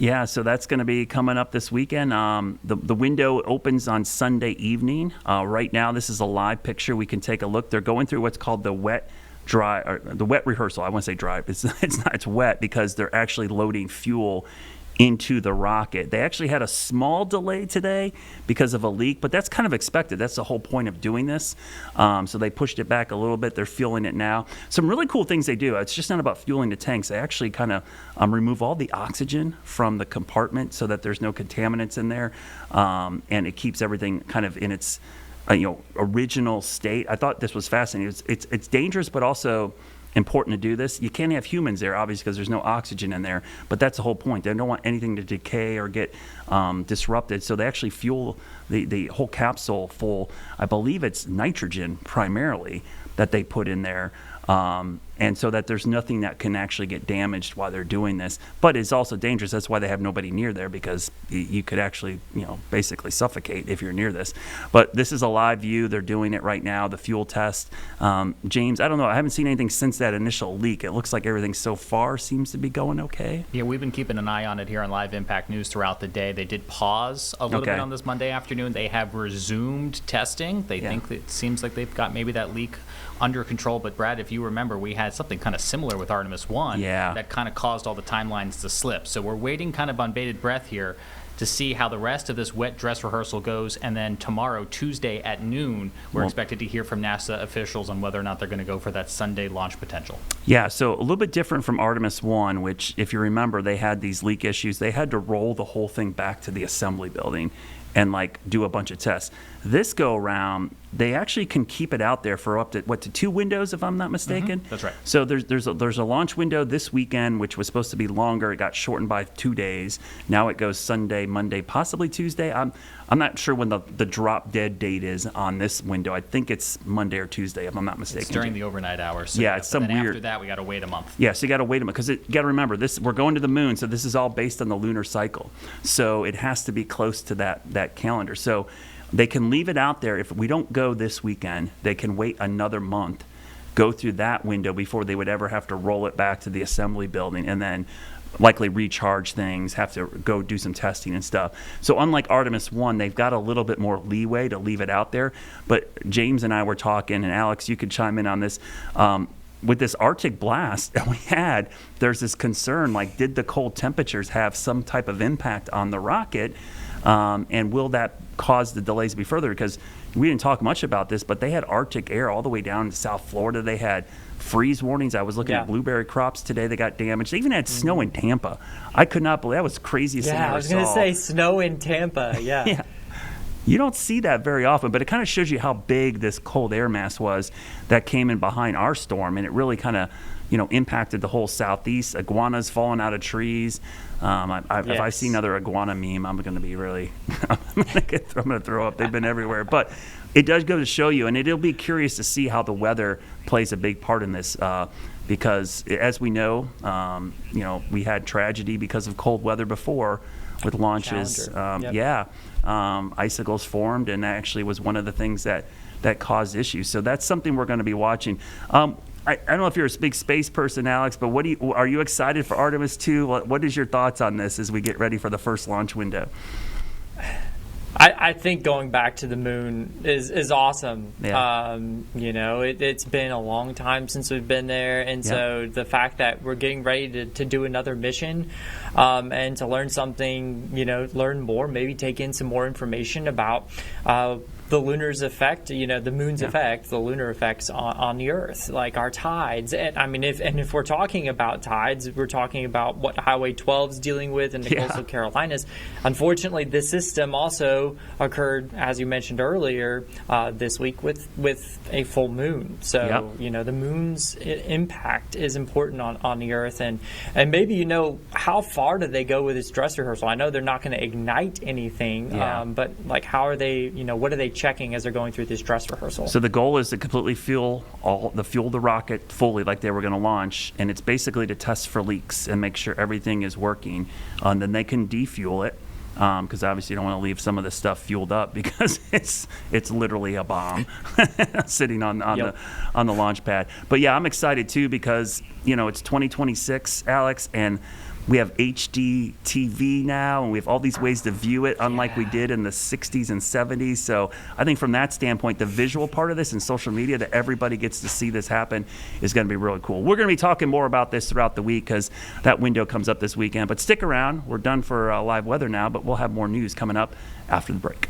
Yeah, so that's going to be coming up this weekend. The window opens on Sunday evening. Right now, this is a live picture. We can take a look. They're going through what's called the wet rehearsal. I want to say dry. It's not. It's wet because they're actually loading fuel into the rocket. They actually had a small delay today because of a leak, but that's kind of expected. That's the whole point of doing this. So they pushed it back a little bit. They're fueling it now. Some really cool things they do. It's just not about fueling the tanks. They actually kind of remove all the oxygen from the compartment so that there's no contaminants in there, and it keeps everything kind of in its original state. I thought this was fascinating. It's dangerous, but also important to do this. You can't have humans there, obviously, because there's no oxygen in there, but that's the whole point. They don't want anything to decay or get disrupted, so they actually fuel the whole capsule full. I believe it's nitrogen primarily that they put in there, and so that there's nothing that can actually get damaged while they're doing this. But it's also dangerous. That's why they have nobody near there, because you could actually, basically suffocate if you're near this. But this is a live view. They're doing it right now, the fuel test. James, I don't know. I haven't seen anything since that initial leak. It looks like everything so far seems to be going okay. Yeah, we've been keeping an eye on it here on Live Impact News throughout the day. They did pause a little bit on this Monday afternoon. They have resumed testing. They think it seems like they've got maybe that leak under control. But Brad, if you remember, we had something kind of similar with Artemis I that kind of caused all the timelines to slip. So we're waiting kind of on bated breath here to see how the rest of this wet dress rehearsal goes. And then tomorrow, Tuesday at noon, we're expected to hear from NASA officials on whether or not they're going to go for that Sunday launch potential. Yeah, so a little bit different from Artemis I, which, if you remember, they had these leak issues. They had to roll the whole thing back to the assembly building and do a bunch of tests. This go around, they actually can keep it out there for up to 2 windows, if I'm not mistaken. That's right. So there's a launch window this weekend, which was supposed to be longer. It got shortened by 2 days. Now it goes Sunday, Monday, possibly Tuesday. I'm not sure when the drop dead date is on this window. I think it's Monday or Tuesday, if I'm not mistaken. It's during the overnight hours. So yeah, it's some weird. After that, we got to wait a month. Yeah, so you got to wait a month, because you got to remember this. We're going to the moon, so this is all based on the lunar cycle. So it has to be close to that calendar. So they can leave it out there. If we don't go this weekend, they can wait another month, go through that window before they would ever have to roll it back to the assembly building, and then likely recharge things, have to go do some testing and stuff. So unlike Artemis I, they've got a little bit more leeway to leave it out there. But James and I were talking, and Alex, you could chime in on this. With this Arctic blast that we had, there's this concern, did the cold temperatures have some type of impact on the rocket? And will that cause the delays to be further? Because we didn't talk much about this, but they had Arctic air all the way down to South Florida. They had freeze warnings. I was looking at blueberry crops today. They got damaged. They even had snow in Tampa. I could not believe that was the craziest thing I ever saw. I was going to say snow in Tampa. Yeah. You don't see that very often, but it kind of shows you how big this cold air mass was that came in behind our storm, and it really kind of impacted the whole southeast. Iguanas falling out of trees. If I see another iguana meme, I'm going to be really I'm going to throw up. They've been everywhere. But it does go to show you, and it'll be curious to see how the weather plays a big part in this, because as we know, we had tragedy because of cold weather before with launches. Icicles formed, and that actually was one of the things that caused issues. So that's something we're going to be watching. I don't know if you're a big space person, Alex, but are you excited for Artemis II? What is your thoughts on this as we get ready for the first launch window? I think going back to the moon is awesome. Yeah. It's been a long time since we've been there, and so the fact that we're getting ready to do another mission, and to learn something, learn more, maybe take in some more information about the lunar's effect, the moon's effect, the lunar effects on the Earth, like our tides. And if we're talking about tides, we're talking about what Highway 12 is dealing with in the coastal Carolinas. Unfortunately, this system also occurred, as you mentioned earlier, this week with a full moon. So the moon's impact is important on the Earth, and maybe how far do they go with this dress rehearsal? I know they're not going to ignite anything, but how are they? What are they checking as they're going through this dress rehearsal? So the goal is to completely fuel the rocket fully, like they were going to launch, and it's basically to test for leaks and make sure everything is working. And then they can defuel it, because obviously you don't want to leave some of this stuff fueled up, because it's literally a bomb sitting on the launch pad. But yeah, I'm excited too, because it's 2026, Alex, and We have HD TV now, and we have all these ways to view it, unlike we did in the 60s and 70s. So I think from that standpoint, the visual part of this and social media, that everybody gets to see this happen, is going to be really cool. We're going to be talking more about this throughout the week because that window comes up this weekend. But stick around. We're done for live weather now, but we'll have more news coming up after the break.